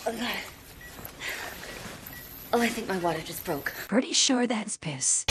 Oh, I think my water just broke. Pretty sure that's piss.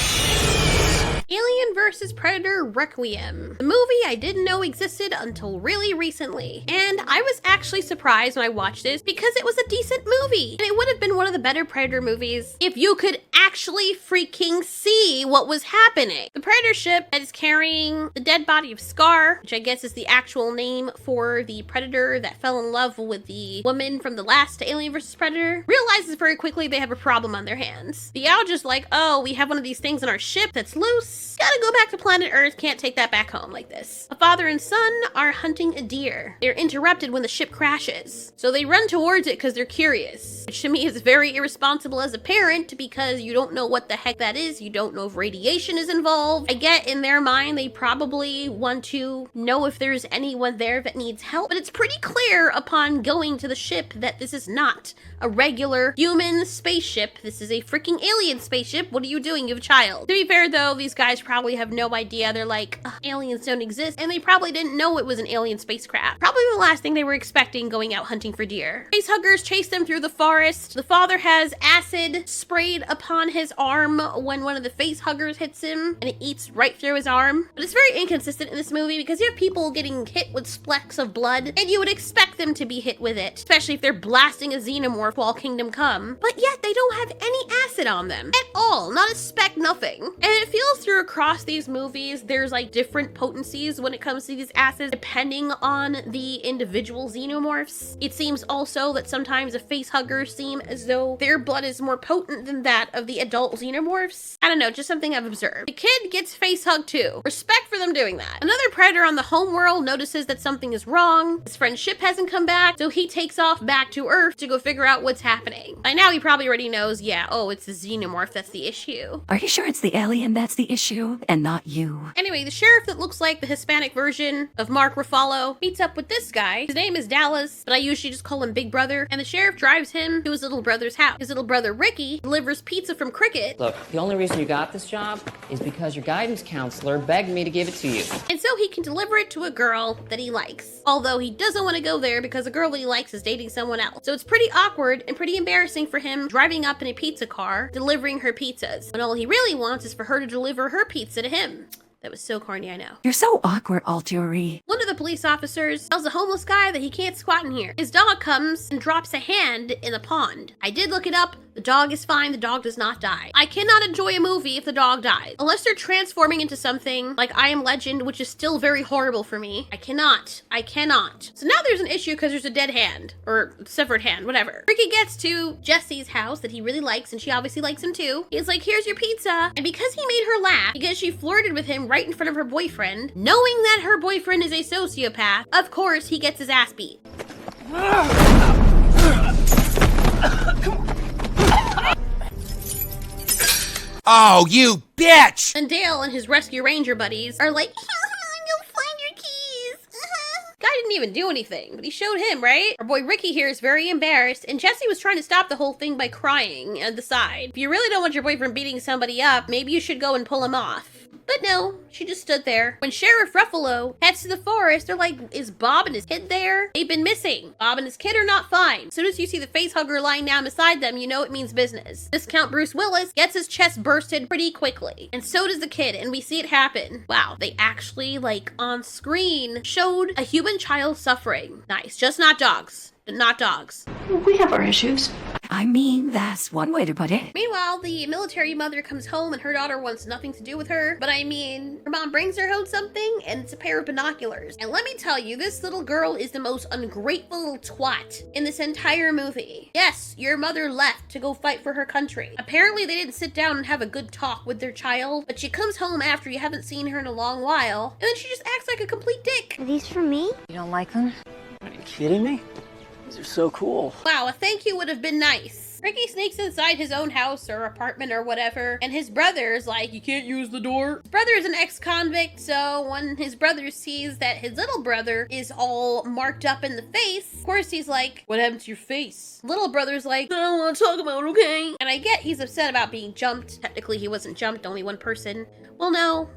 Alien vs. Predator Requiem, the movie I didn't know existed until really recently. And I was actually surprised when I watched this because it was a decent movie. And it would have been one of the better Predator movies if you could actually freaking see what was happening. The Predator ship that is carrying the dead body of Scar, which I guess is the actual name for the Predator that fell in love with the woman from the last Alien vs. Predator, realizes very quickly they have a problem on their hands. The Owl just like, oh, we have one of these things on our ship that's loose. Gotta go back to planet Earth, can't take that back home like this. A father and son are hunting a deer. They're interrupted when the ship crashes. So they run towards it because they're curious, which to me is very irresponsible as a parent because you don't know what the heck that is. You don't know if radiation is involved. I get in their mind they probably want to know if there's anyone there that needs help, but it's pretty clear upon going to the ship that this is not a regular human spaceship. This is a freaking alien spaceship. What are you doing? You have a child. To be fair though, these guys probably have no idea. They're like, aliens don't exist, and they probably didn't know it was an alien spacecraft. Probably the last thing they were expecting going out hunting for deer. Facehuggers chase them through the forest. The father has acid sprayed upon his arm when one of the facehuggers hits him, and it eats right through his arm. But it's very inconsistent in this movie because you have people getting hit with splecks of blood, and you would expect them to be hit with it, especially if they're blasting a xenomorph while Kingdom Come. But yet they don't have any acid on them at all, not a speck, nothing. And it feels through across these movies there's like different potencies when it comes to these acids depending on the individual xenomorphs. It seems also that sometimes the facehuggers seem as though their blood is more potent than that of the adult xenomorphs. I don't know, just something I've observed. The kid gets facehugged too. Respect for them doing that. Another predator on the homeworld notices that something is wrong. His friend's ship hasn't come back, so he takes off back to Earth to go figure out what's happening. By now he probably already knows, yeah, oh, it's the xenomorph that's the issue. Are you sure it's the alien that's the issue and not you? Anyway, the sheriff that looks like the Hispanic version of Mark Ruffalo meets up with this guy. His name is Dallas, but I usually just call him Big Brother, and the sheriff drives him to his little brother's house. His little brother Ricky delivers pizza from Cricket. Look, the only reason you got this job is because your guidance counselor begged me to give it to you. And so he can deliver it to a girl that he likes. Although he doesn't want to go there because the girl that he likes is dating someone else. So it's pretty awkward and pretty embarrassing for him driving up in a pizza car, delivering her pizzas, when all he really wants is for her to deliver her pizza to him. That was so corny, I know. You're so awkward, Altieri. One of the police officers tells a homeless guy that he can't squat in here. His dog comes and drops a hand in the pond. I did look it up. The dog is fine. The dog does not die. I cannot enjoy a movie if the dog dies. Unless they're transforming into something like I Am Legend, which is still very horrible for me. I cannot. So now there's an issue because there's a dead hand. Or severed hand, whatever. Ricky gets to Jesse's house that he really likes, and she obviously likes him too. He's like, here's your pizza. And because he made her laugh, because she flirted with him right in front of her boyfriend, knowing that her boyfriend is a sociopath, of course he gets his ass beat. Oh, you bitch! And Dale and his rescue ranger buddies are like, you'll find your keys. Guy didn't even do anything, but he showed him, right? Our boy Ricky here is very embarrassed, and Jesse was trying to stop the whole thing by crying at the side. If you really don't want your boyfriend beating somebody up, maybe you should go and pull him off. But no, she just stood there. When Sheriff Ruffalo heads to the forest, they're like, is Bob and his kid there? They've been missing. Bob and his kid are not fine. As soon as you see the facehugger lying down beside them, you know it means business. Discount Bruce Willis gets his chest bursted pretty quickly. And so does the kid, and we see it happen. Wow, they actually, like, on screen, showed a human child suffering. Nice, just not dogs. Not dogs. We have our issues. I mean, that's one way to put it. Meanwhile, the military mother comes home and her daughter wants nothing to do with her. But I mean, her mom brings her home something and it's a pair of binoculars. And let me tell you, this little girl is the most ungrateful little twat in this entire movie. Yes, your mother left to go fight for her country. Apparently they didn't sit down and have a good talk with their child, but she comes home after you haven't seen her in a long while, and then she just acts like a complete dick. Are these for me? You don't like them? Are you kidding me? These are so cool. Wow, a thank you would have been nice. Ricky sneaks inside his own house or apartment or whatever, and his brother's like, you can't use the door. His brother is an ex-convict, so when his brother sees that his little brother is all marked up in the face, of course he's like, what happened to your face? Little brother's like, I don't want to talk about it, okay? And I get he's upset about being jumped. Technically he wasn't jumped, only one person. Well, no.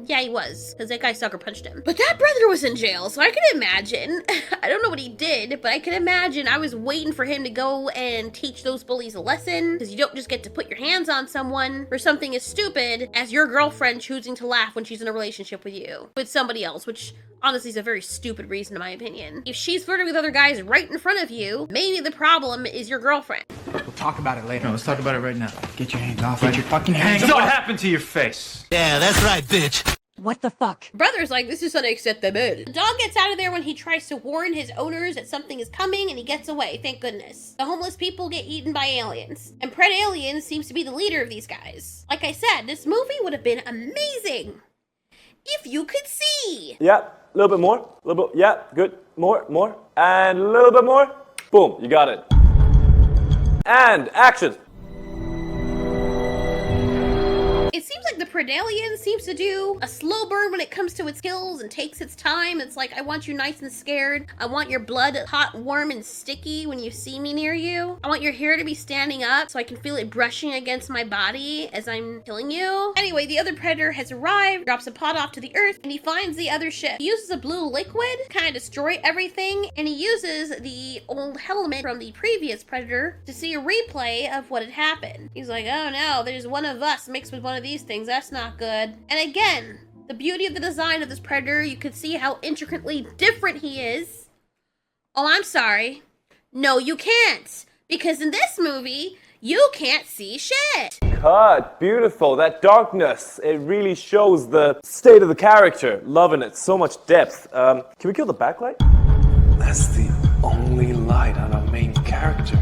Yeah, he was, because that guy sucker punched him. But that brother was in jail, so I can imagine. I don't know what he did, but I can imagine I was waiting for him to go and teach those bullies a lesson, because you don't just get to put your hands on someone for something as stupid as your girlfriend choosing to laugh when she's in a relationship with you, with somebody else, which honestly is a very stupid reason in my opinion. If she's flirting with other guys right in front of you, maybe the problem is your girlfriend. We'll talk about it later. No, let's talk about it right now. Get your hands off. Get your fucking hands off. What happened to your face? Yeah, that's right, bitch. What the fuck? Brother's like, this is unacceptable. The dog gets out of there when he tries to warn his owners that something is coming, and he gets away, thank goodness. The homeless people get eaten by aliens, and Pred Alien seems to be the leader of these guys. Like I said, this movie would have been amazing if you could see. Yeah, a little bit more, a little bit, yeah, good, more, and a little bit more. Boom, you got it. And action. It seems like the Predalien seems to do a slow burn when it comes to its kills and takes its time. It's like, I want you nice and scared. I want your blood hot, warm, and sticky when you see me near you. I want your hair to be standing up so I can feel it brushing against my body as I'm killing you. Anyway, the other Predator has arrived, drops a pod off to the earth, and he finds the other ship. He uses a blue liquid to kind of destroy everything, and he uses the old helmet from the previous Predator to see a replay of what had happened. He's like, oh no, there's one of us mixed with one of these things. That's not good. And again, the beauty of the design of this Predator, you could see how intricately different he is. Oh, I'm sorry. No, you can't. Because in this movie, you can't see shit. Cut, beautiful. That darkness, it really shows the state of the character. Loving it, so much depth. Can we kill the backlight? That's the only light on our main character.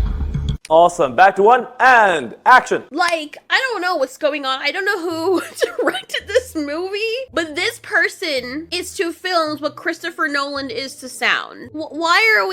Awesome, back to one, and action. Like, I don't know what's going on. I don't know who directed this movie, but this person is to films what Christopher Nolan is to sound. Why are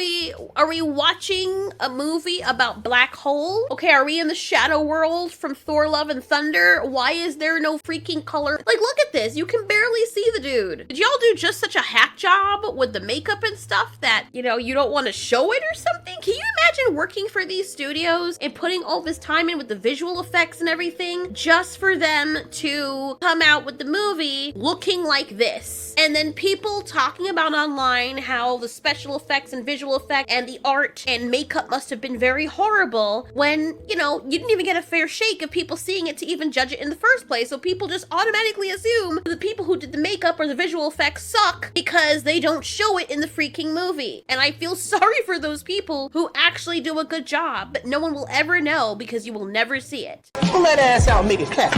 we watching a movie about black hole? Okay, are we in the shadow world from Thor Love and Thunder? Why is there no freaking color? Like, look at this. You can barely see the dude. Did y'all do just such a hack job with the makeup and stuff that, you know, you don't want to show it or something? Can you imagine working for these studios and putting all this time in with the visual effects and everything just for them to come out with the movie looking like this? And then people talking about online how the special effects and visual effects and the art and makeup must have been very horrible when, you know, you didn't even get a fair shake of people seeing it to even judge it in the first place. So people just automatically assume the people who did the makeup or the visual effects suck because they don't show it in the freaking movie. And I feel sorry for those people who actually do a good job, but no one will ever know because you will never see it. Pull that ass out and make it clap.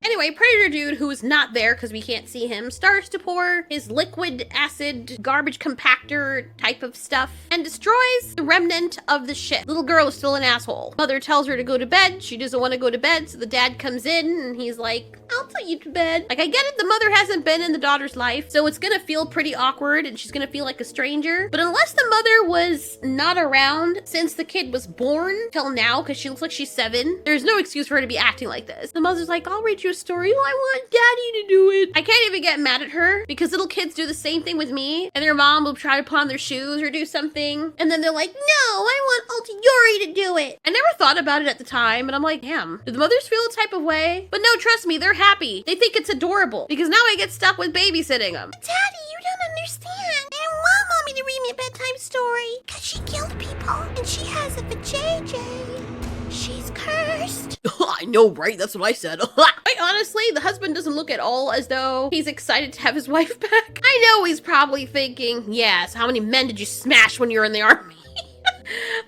Anyway, Predator dude, who is not there because we can't see him, starts to pour his liquid acid garbage compactor type of stuff and destroys the remnant of the ship. Little girl is still an asshole. Mother tells her to go to bed. She doesn't want to go to bed, so the dad comes in and he's like, I'll put you to bed. Like, I get it, the mother hasn't been in the daughter's life, so it's gonna feel pretty awkward and she's gonna feel like a stranger. But unless the mother was not around since the kid was born till now, because she looks like she's 7, there's no excuse for her to be acting like this. The mother's like, I'll read you a story. Well, I want daddy to do it. I can't even get mad at her because little kids do the same thing with me and their mom will try to put on their shoes or do something and then they're like, no, I want Auntie Yuri to do it. I never thought about it at the time, but I'm like, damn, do the mothers feel a type of way? But no, trust me, they're happy. They think it's adorable because now I get stuck with babysitting them. Daddy, you don't understand. I don't want mommy to read me a bedtime story because she killed people and she has a vajayjay. She's cursed. I know, right? That's what I said. Quite honestly, the husband doesn't look at all as though he's excited to have his wife back. I know he's probably thinking, yes, how many men did you smash when you were in the army?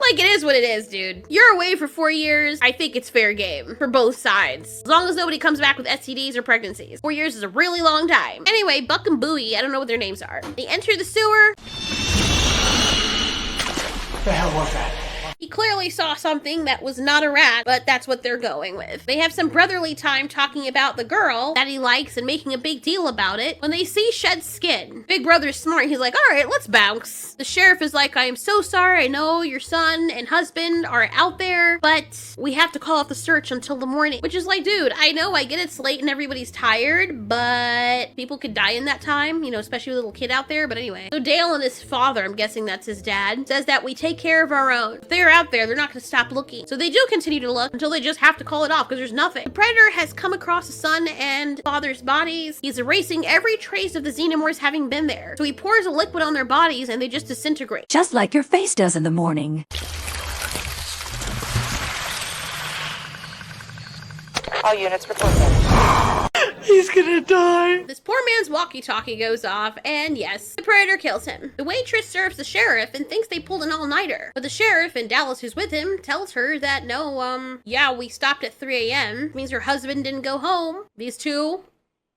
Like, it is what it is, dude. You're away for 4 years. I think it's fair game for both sides. As long as nobody comes back with STDs or pregnancies. 4 years is a really long time. Anyway, Buck and Bowie, I don't know what their names are. They enter the sewer. What the hell was that? He clearly saw something that was not a rat, but that's what they're going with. They have some brotherly time talking about the girl that he likes and making a big deal about it. When they see Shed's skin, Big Brother's smart. He's like, all right, let's bounce. The sheriff is like, I am so sorry. I know your son and husband are out there, but we have to call off the search until the morning. Which is like, dude, I know, I get it's late and everybody's tired, but people could die in that time, you know, especially with a little kid out there. But anyway, so Dale and his father, I'm guessing that's his dad, says that we take care of our own. If they're out there, they're not going to stop looking. So they do continue to look until they just have to call it off because there's nothing. The Predator has come across the son and father's bodies. He's erasing every trace of the xenomorphs having been there. So he pours a liquid on their bodies and they just disintegrate. Just like your face does in the morning. All units report. He's gonna die. This poor man's walkie-talkie goes off, and yes, the Predator kills him. The waitress serves the sheriff and thinks they pulled an all-nighter. But the sheriff, and Dallas who's with him, tells her that no, yeah, we stopped at 3 a.m. Means her husband didn't go home. These two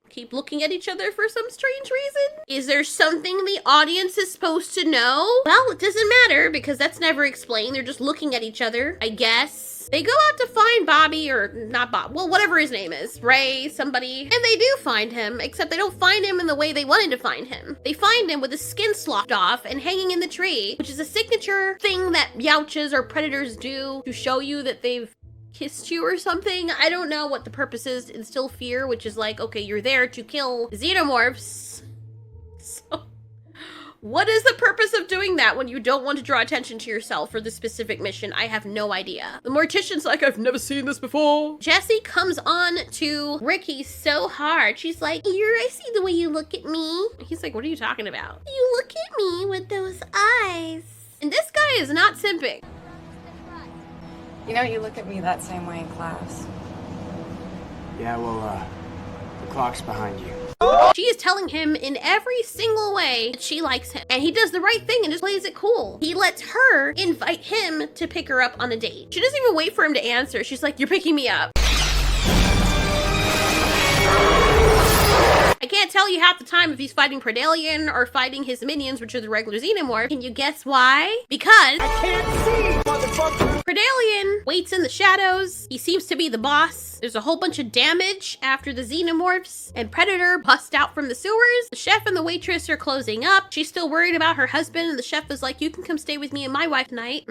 keep looking at each other for some strange reason. Is there something the audience is supposed to know? Well, it doesn't matter because that's never explained. They're just looking at each other, I guess. They go out to find Bobby, or not Bob, well, whatever his name is, Ray, somebody, and they do find him, except they don't find him in the way they wanted to find him. They find him with his skin sloughed off and hanging in the tree, which is a signature thing that Youches or Predators do to show you that they've kissed you or something. I don't know what the purpose is to instill fear, which is like, okay, you're there to kill xenomorphs. So what is the purpose of doing that when you don't want to draw attention to yourself for the specific mission? I have no idea. The mortician's like, I've never seen this before. Jessie comes on to Ricky so hard. She's like, here, I see the way you look at me. He's like, what are you talking about? You look at me with those eyes. And this guy is not simping. You know, you look at me that same way in class. Yeah, well, the clock's behind you. She is telling him in every single way that she likes him. And he does the right thing and just plays it cool. He lets her invite him to pick her up on a date. She doesn't even wait for him to answer. She's like, you're picking me up. I can't tell you half the time if he's fighting Predalien or fighting his minions, which are the regular xenomorph. Can you guess why? Because I can't see, motherfucker. Predalien waits in the shadows. He seems to be the boss. There's a whole bunch of damage after the xenomorphs, and Predator busts out from the sewers. The chef and the waitress are closing up. She's still worried about her husband, and the chef is like, you can come stay with me and my wife tonight.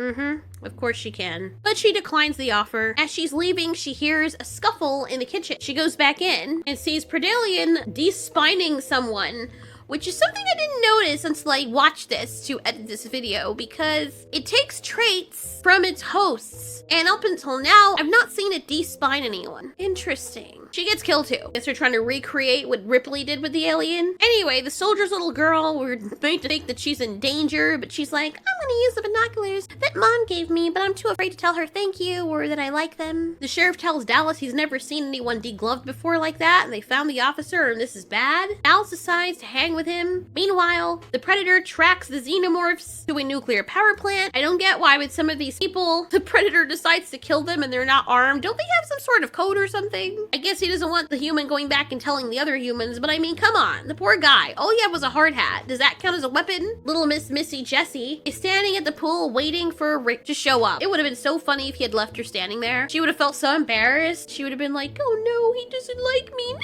Of course she can. But she declines the offer. As she's leaving, she hears a scuffle in the kitchen. She goes back in and sees Predalien despining someone, which is something I didn't notice until I watched this to edit this video, because it takes traits from its hosts, and up until now, I've not seen it despine anyone. Interesting. She gets killed too. Guess they're trying to recreate what Ripley did with the alien. Anyway, the soldier's little girl, we're made to think that she's in danger, but she's like, I'm gonna use the binoculars that Mom gave me, but I'm too afraid to tell her thank you or that I like them. The sheriff tells Dallas he's never seen anyone degloved before like that, and they found the officer and this is bad. Dallas decides to hang with him. Meanwhile, the Predator tracks the xenomorphs to a nuclear power plant. I don't get why with some of these people, the Predator decides to kill them and they're not armed. Don't they have some sort of code or something? I guess he doesn't want the human going back and telling the other humans, but I mean, come on, the poor guy. All he had was a hard hat. Does that count as a weapon? Little Miss Missy Jessie is standing at the pool waiting for Rick to show up. It would have been so funny if he had left her standing there. She would have felt so embarrassed. She would have been like, oh no, he doesn't like me. No!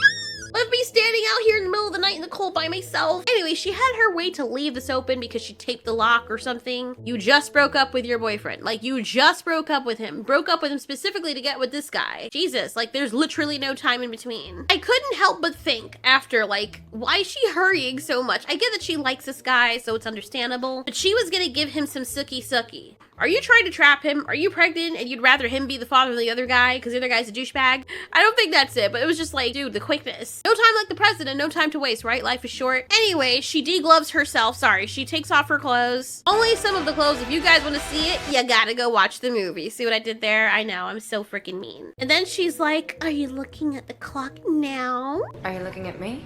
Left me standing out here in the middle of the night in the cold by myself. Anyway, she had her way to leave this open because she taped the lock or something. You just broke up with your boyfriend. Like, you just broke up with him. Broke up with him specifically to get with this guy. Jesus, like, there's literally no time in between. I couldn't help but think after, like, why is she hurrying so much? I get that she likes this guy, so it's understandable. But she was gonna give him some sucky. Are you trying to trap him? Are you pregnant and you'd rather him be the father of the other guy because the other guy's a douchebag? I don't think that's it, but it was just like, dude, the quickness. No time like the president, no time to waste, right? Life is short. Anyway, she degloves herself. Sorry, she takes off her clothes. Only some of the clothes. If you guys want to see it, you gotta go watch the movie. See what I did there? I know, I'm so freaking mean. And then she's like, are you looking at the clock now? Are you looking at me?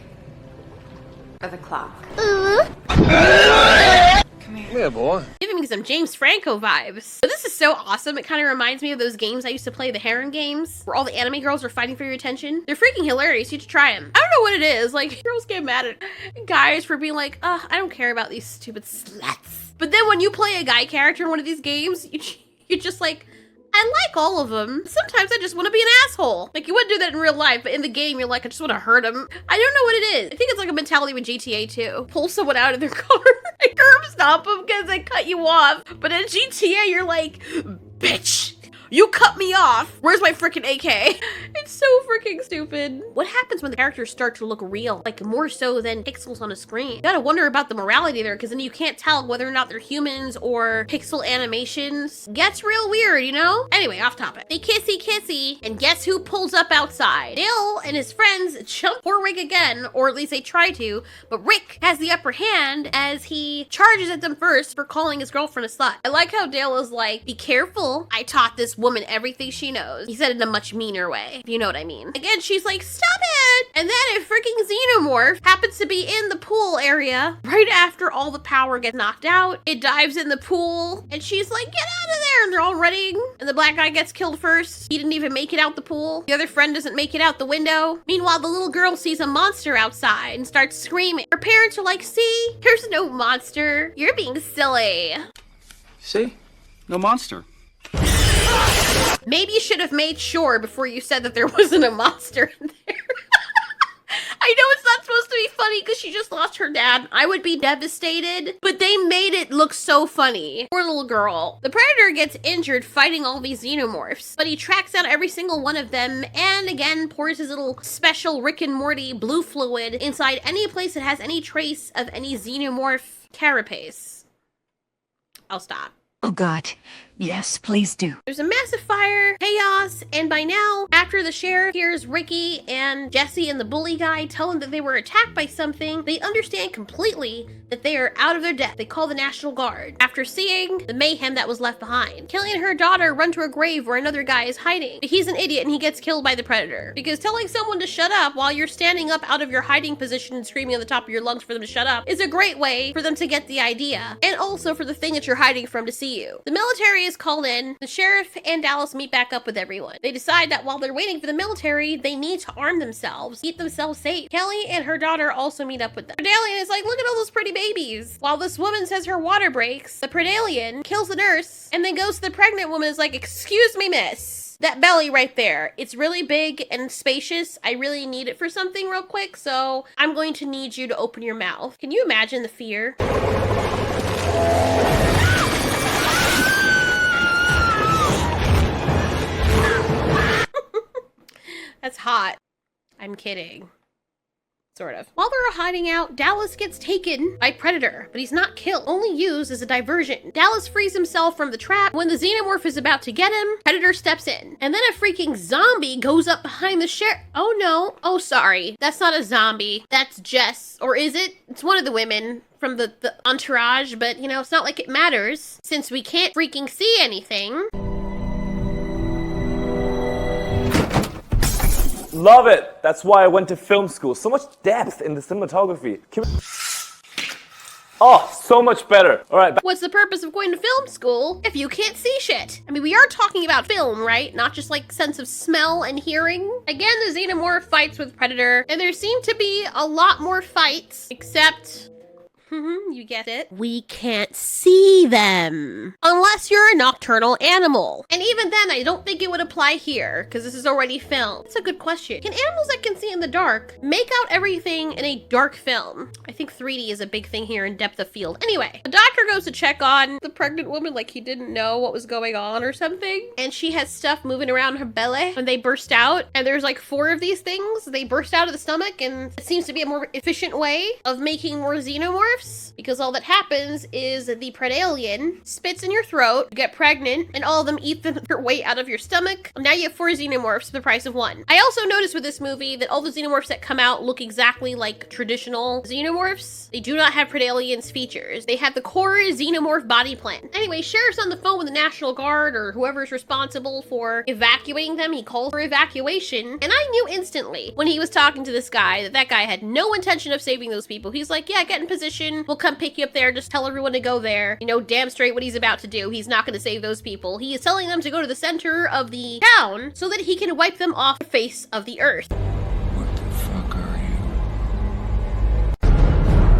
Or the clock? Come here. Yeah, boy. Giving me some James Franco vibes. But this is so awesome. It kind of reminds me of those games I used to play, the harem games, where all the anime girls are fighting for your attention. They're freaking hilarious. You should try them. I don't know what it is. Like, girls get mad at guys for being like, I don't care about these stupid sluts. But then when you play a guy character in one of these games, you're just like, I like all of them. Sometimes I just want to be an asshole. Like, you wouldn't do that in real life, but in the game, you're like, I just want to hurt him. I don't know what it is. I think it's like a mentality with GTA too. Pull someone out of their car and curb stop them because they cut you off. But in GTA, you're like, bitch, you cut me off. Where's my freaking AK? It's It's so freaking stupid. What happens when the characters start to look real? Like more so than pixels on a screen. You gotta wonder about the morality there, because then you can't tell whether or not they're humans or pixel animations. Gets real weird, you know? Anyway, off topic. They kissy, and guess who pulls up outside? Dale and his friends jump poor Rick again, or at least they try to, but Rick has the upper hand as he charges at them first for calling his girlfriend a slut. I like how Dale is like, be careful, I taught this woman everything she knows. He said it in a much meaner way, if you know what I mean. Again, she's like, stop it! And then a freaking xenomorph happens to be in the pool area right after all the power gets knocked out. It dives in the pool, and she's like, get out of there! And they're all running, and the black guy gets killed first. He didn't even make it out the pool. The other friend doesn't make it out the window. Meanwhile, the little girl sees a monster outside and starts screaming. Her parents are like, see? There's no monster. You're being silly. See? No monster. Maybe you should have made sure before you said that there wasn't a monster in there. I know it's not supposed to be funny because she just lost her dad. I would be devastated, but they made it look so funny. Poor little girl. The Predator gets injured fighting all these xenomorphs, but he tracks down every single one of them and again pours his little special Rick and Morty blue fluid inside any place that has any trace of any xenomorph carapace. I'll stop. Oh God. Yes, please do. There's a massive fire, chaos, and by now, after the sheriff hears Ricky and Jesse and the bully guy tell them that they were attacked by something, they understand completely that they are out of their depth. They call the National Guard after seeing the mayhem that was left behind. Kelly and her daughter run to a grave where another guy is hiding. But he's an idiot and he gets killed by the Predator. Because telling someone to shut up while you're standing up out of your hiding position and screaming on the top of your lungs for them to shut up is a great way for them to get the idea, and also for the thing that you're hiding from to see you. The military is called in. The sheriff and Dallas meet back up with everyone. They decide that while they're waiting for the military, they need to arm themselves, keep themselves safe. Kelly and her daughter also meet up with them. Predalien is like, look at all those pretty babies. While this woman says her water breaks, the Predalien kills the nurse and then goes to the pregnant woman and is like, excuse me, miss. That belly right there, it's really big and spacious. I really need it for something real quick, so I'm going to need you to open your mouth. Can you imagine the fear? That's hot. I'm kidding. Sort of. While they're hiding out, Dallas gets taken by Predator, but he's not killed, only used as a diversion. Dallas frees himself from the trap. When the xenomorph is about to get him, Predator steps in. And then a freaking zombie goes up behind the sheriff. Oh no. Oh, sorry. That's not a zombie. That's Jess. Or is it? It's one of the women from the entourage, but you know, it's not like it matters since we can't freaking see anything. Love it. That's why I went to film school. So much depth in the cinematography. Oh, so much better. All right. What's the purpose of going to film school if you can't see shit? I mean, we are talking about film, right? Not just like sense of smell and hearing. Again, the xenomorph fights with Predator, and there seem to be a lot more fights, except... you get it. We can't see them. Unless you're a nocturnal animal. And even then, I don't think it would apply here, because this is already filmed. It's a good question. Can animals that can see in the dark make out everything in a dark film? I think 3D is a big thing here in depth of field. Anyway, the doctor goes to check on the pregnant woman like he didn't know what was going on or something. And she has stuff moving around her belly when they burst out. And there's like 4 of these things. They burst out of the stomach, and it seems to be a more efficient way of making more xenomorphs. Because all that happens is the Predalien spits in your throat, you get pregnant, and all of them eat their way out of your stomach. Now you have 4 xenomorphs for the price of 1. I also noticed with this movie that all the xenomorphs that come out look exactly like traditional xenomorphs. They do not have Predalien's features. They have the core xenomorph body plan. Anyway, Sheriff's on the phone with the National Guard or whoever's responsible for evacuating them. He calls for evacuation, and I knew instantly when he was talking to this guy that that guy had no intention of saving those people. He's like, yeah, get in position. We'll come pick you up there. Just tell everyone to go there. You know, damn straight what he's about to do. He's not going to save those people. He is telling them to go to the center of the town so that he can wipe them off the face of the earth. What the fuck are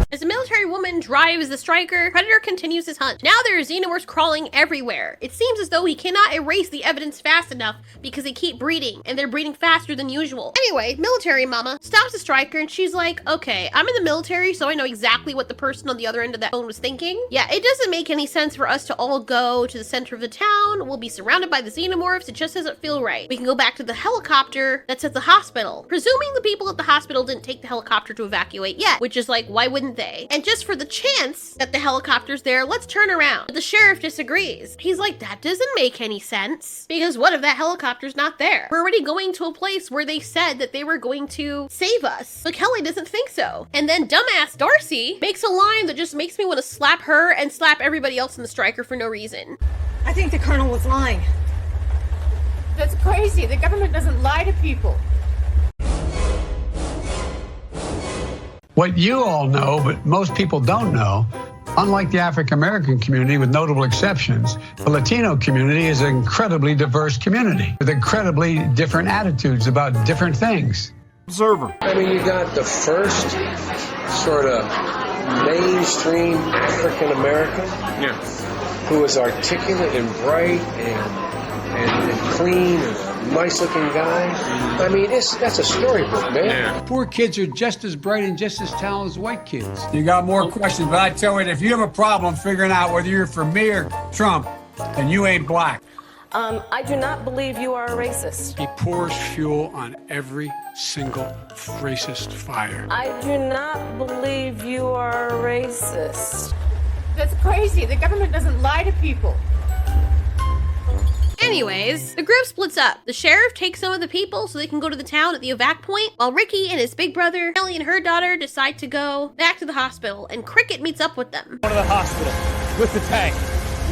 As a military woman drives the striker, Predator continues his hunt. Now there are xenomorphs crawling everywhere. It seems as though he cannot erase the evidence fast enough because they keep breeding, and they're breeding faster than usual. Anyway, military mama stops the striker and she's like, okay, I'm in the military, so I know exactly what the person on the other end of that phone was thinking. Yeah, it doesn't make any sense for us to all go to the center of the town. We'll be surrounded by the xenomorphs. It just doesn't feel right. We can go back to the helicopter that's at the hospital. Presuming the people at the hospital didn't take the helicopter to evacuate yet, which is like, why wouldn't they? And just for the chance that the helicopter's there, let's turn around. But the sheriff disagrees. He's like, that doesn't make any sense. Because what if that helicopter's not there? We're already going to a place where they said that they were going to save us. But Kelly doesn't think so. And then dumbass Darcy makes a line that just makes me want to slap her and slap everybody else in the striker for no reason. I think the colonel was lying. That's crazy. The government doesn't lie to people. What you all know, but most people don't know, unlike the African American community, with notable exceptions, the Latino community is an incredibly diverse community with incredibly different attitudes about different things. Observer. I mean, you got the first sort of mainstream African American who is articulate and bright and clean and a nice looking guy. I mean, that's a storybook, man. Poor kids are just as bright and just as talented as white kids. You got more questions, but I tell you, if you have a problem figuring out whether you're for me or Trump, then you ain't black. I do not believe you are a racist. He pours fuel on every single racist fire. I do not believe you are a racist. That's crazy. The government doesn't lie to people. Anyways, the group splits up. The sheriff takes some of the people so they can go to the town at the evac point, while Ricky and his big brother, Ellie and her daughter, decide to go back to the hospital, and Cricket meets up with them. Go to the hospital with the tank.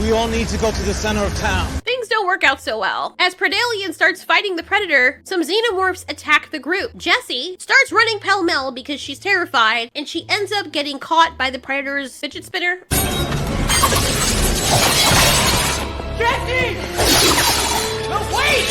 We all need to go to the center of town. Things don't work out so well. As Predalien starts fighting the Predator, some xenomorphs attack the group. Jessie starts running pell-mell because she's terrified, and she ends up getting caught by the Predator's fidget spinner. Jesse! No, wait!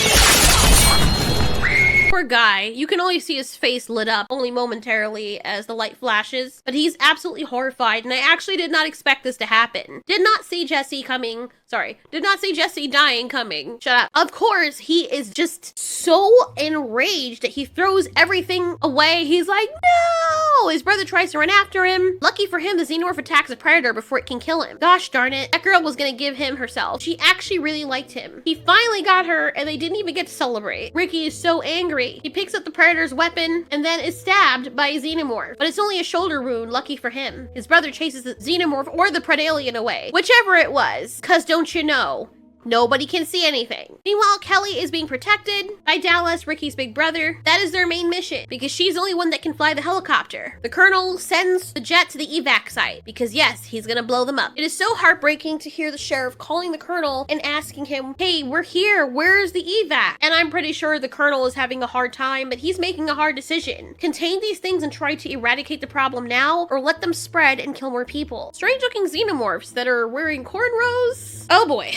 Poor guy. You can only see his face lit up only momentarily as the light flashes, but he's absolutely horrified, and I actually did not expect this to happen. Did not see Jesse coming. Sorry, did not see Jesse dying coming. Shut up. Of course, he is just so enraged that he throws everything away. He's like, no! His brother tries to run after him. Lucky for him, the xenomorph attacks a predator before it can kill him. Gosh darn it. That girl was gonna give him herself. She actually really liked him. He finally got her, and they didn't even get to celebrate. Ricky is so angry. He picks up the predator's weapon and then is stabbed by a xenomorph. But it's only a shoulder wound, lucky for him. His brother chases the xenomorph or the Predalien away. Whichever it was. Cause don't you know, nobody can see anything. Meanwhile, Kelly is being protected by Dallas, Ricky's big brother. That is their main mission because she's the only one that can fly the helicopter. The colonel sends the jet to the evac site because yes, he's gonna blow them up. It is so heartbreaking to hear the sheriff calling the colonel and asking him, hey, we're here, where's the evac? And I'm pretty sure the colonel is having a hard time, but he's making a hard decision. Contain these things and try to eradicate the problem now, or let them spread and kill more people. Strange looking xenomorphs that are wearing cornrows. Oh boy.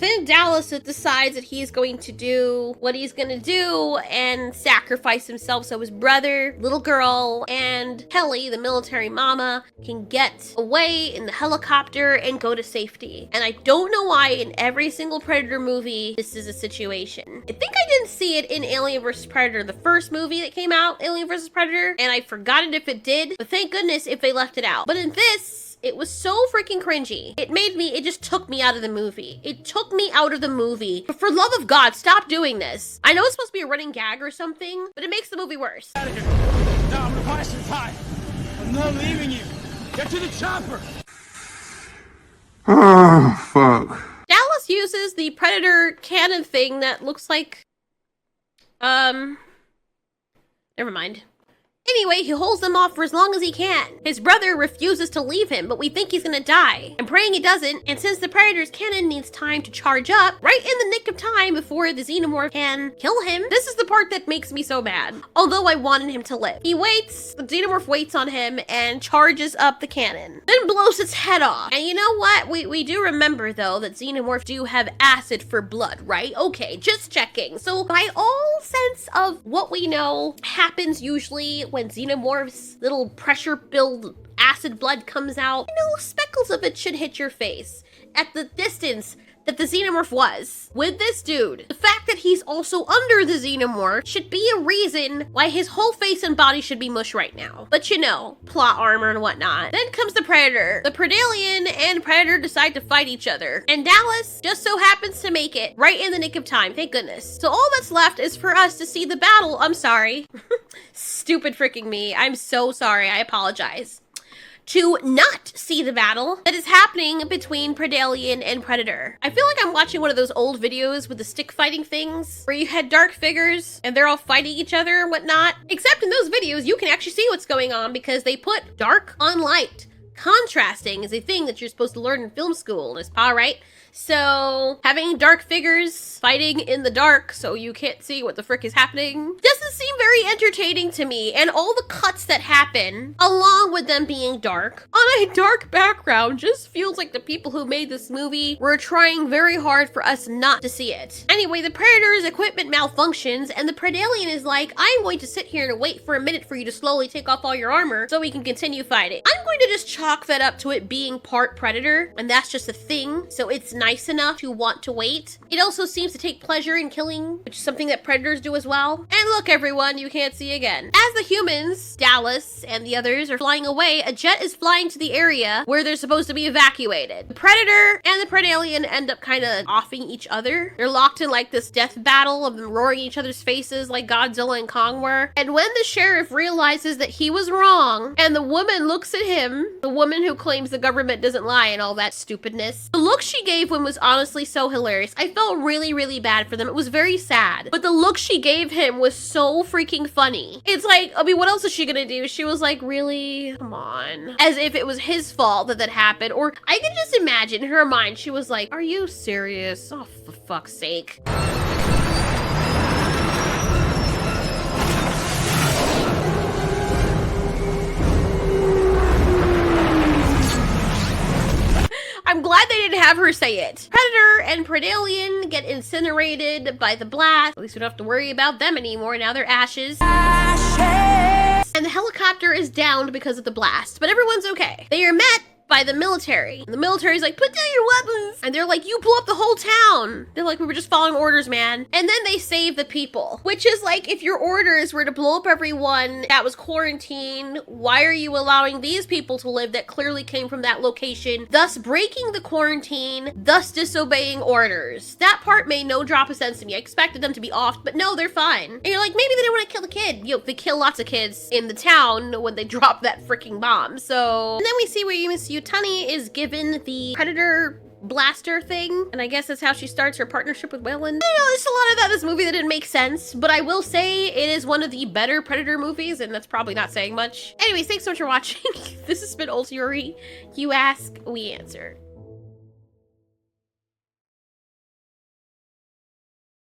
Then Dallas decides that he's going to do what he's gonna do and sacrifice himself so his brother, little girl, and Kelly, the military mama, can get away in the helicopter and go to safety. And I don't know why in every single Predator movie this is a situation. I think I didn't see it in Alien vs. Predator, the first movie that came out, Alien vs. Predator, and I forgot it if it did, but thank goodness if they left it out. But in this, it was so freaking cringy. It just took me out of the movie. It took me out of the movie. But for love of God, stop doing this. I know it's supposed to be a running gag or something, but it makes the movie worse. Out of here. No, I'm gonna pass your time. I'm not leaving you. Get to the chopper. Oh, fuck. Dallas uses the Predator cannon thing that looks like, never mind. Anyway, he holds them off for as long as he can. His brother refuses to leave him, but we think he's gonna die. I'm praying he doesn't, and since the Predator's cannon needs time to charge up, right in the nick of time before the xenomorph can kill him, this is the part that makes me so mad. Although I wanted him to live. He waits, the xenomorph waits on him and charges up the cannon. Then blows its head off. And you know what? We do remember though that xenomorphs do have acid for blood, right? Okay, just checking. So by all sense of what we know happens usually when xenomorphs' little pressure-filled acid blood comes out, you know, speckles of it should hit your face at the distance that the xenomorph was. With this dude, the fact that he's also under the xenomorph should be a reason why his whole face and body should be mush right now. But you know, plot armor and whatnot. Then comes the Predator. The Predalien and Predator decide to fight each other, and Dallas just so happens to make it right in the nick of time, thank goodness. So all that's left is for us to see the battle. I'm sorry. Stupid freaking me. I'm so sorry. I apologize. To not see the battle that is happening between Predalien and Predator. I feel like I'm watching one of those old videos with the stick fighting things, where you had dark figures and they're all fighting each other and whatnot. Except in those videos, you can actually see what's going on because they put dark on light. Contrasting is a thing that you're supposed to learn in film school, is pa, right? So having dark figures fighting in the dark so you can't see what the frick is happening doesn't seem very entertaining to me. And all the cuts that happen along with them being dark on a dark background just feels like the people who made this movie were trying very hard for us not to see it. Anyway, the Predator's equipment malfunctions and the Predalien is like, I'm going to sit here and wait for a minute for you to slowly take off all your armor so we can continue fighting. I'm going to just chalk that up to it being part Predator, and that's just a thing, so it's nice enough to want to wait. It also seems to take pleasure in killing, which is something that Predators do as well. And look, everyone, you can't see again. As the humans, Dallas and the others, are flying away, a jet is flying to the area where they're supposed to be evacuated. The Predator and the Predalien end up kind of offing each other. They're locked in like this death battle of them roaring each other's faces like Godzilla and Kong were. And when the sheriff realizes that he was wrong, and the woman looks at him, the woman who claims the government doesn't lie and all that stupidness, the look she gave him was honestly so hilarious. I felt really, really bad for them. It was very sad. But the look she gave him was so freaking funny. It's like, I mean, what else is she gonna do? She was like, really? Come on. As if it was his fault that that happened. Or I can just imagine in her mind, she was like, are you serious? Oh, for fuck's sake. I'm glad they didn't have her say it. Predator and Predalien get incinerated by the blast. At least we don't have to worry about them anymore. Now they're ashes. And the helicopter is downed because of the blast, but everyone's okay. They are met by the military. And the military's like, put down your weapons. And they're like, you blew up the whole town. They're like, we were just following orders, man. And then they save the people, which is like, if your orders were to blow up everyone that was quarantined, why are you allowing these people to live that clearly came from that location, thus breaking the quarantine, thus disobeying orders? That part made no drop of sense to me. I expected them to be off, but no, they're fine. And you're like, maybe they didn't want to kill the kid. You know, they kill lots of kids in the town when they drop that freaking bomb. So, and then we see where Miss Yutani is given the Predator blaster thing, and I guess that's how she starts her partnership with Whalen. I know there's a lot of that in this movie that didn't make sense, but I will say it is one of the better Predator movies, and that's probably not saying much. Anyways, thanks so much for watching. This has been Ultiori. You ask, we answer.